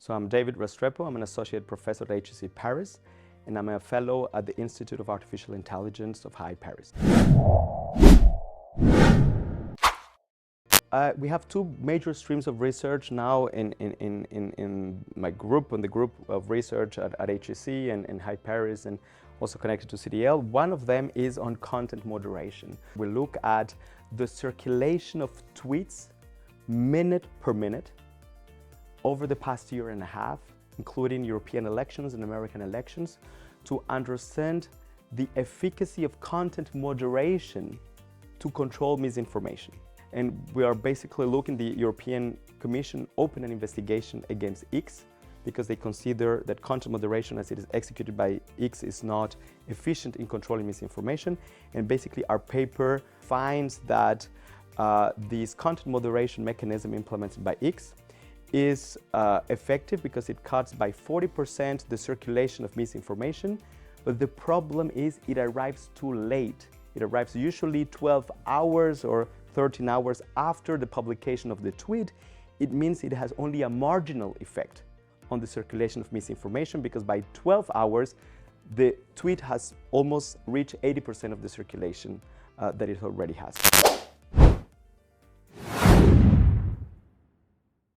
So I'm David Restrepo. I'm an associate professor at HEC Paris, and I'm a fellow at the Institute of Artificial Intelligence of HEC Paris. We have two major streams of research now in my group, on the group of research at HEC and HEC Paris, and also connected to CDL. One of them is on content moderation. We look at the circulation of tweets minute per minute over the past year and a half, including European elections and American elections, to understand the efficacy of content moderation to control misinformation. And we are basically looking, the European Commission opened an investigation against X because they consider that content moderation as it is executed by X is not efficient in controlling misinformation. And basically our paper finds that this content moderation mechanism implemented by X is effective because it cuts by 40% the circulation of misinformation, but the problem is it arrives too late. It arrives usually 12 hours or 13 hours after the publication of the tweet. It means it has only a marginal effect on the circulation of misinformation because by 12 hours, the tweet has almost reached 80% of the circulation that it already has.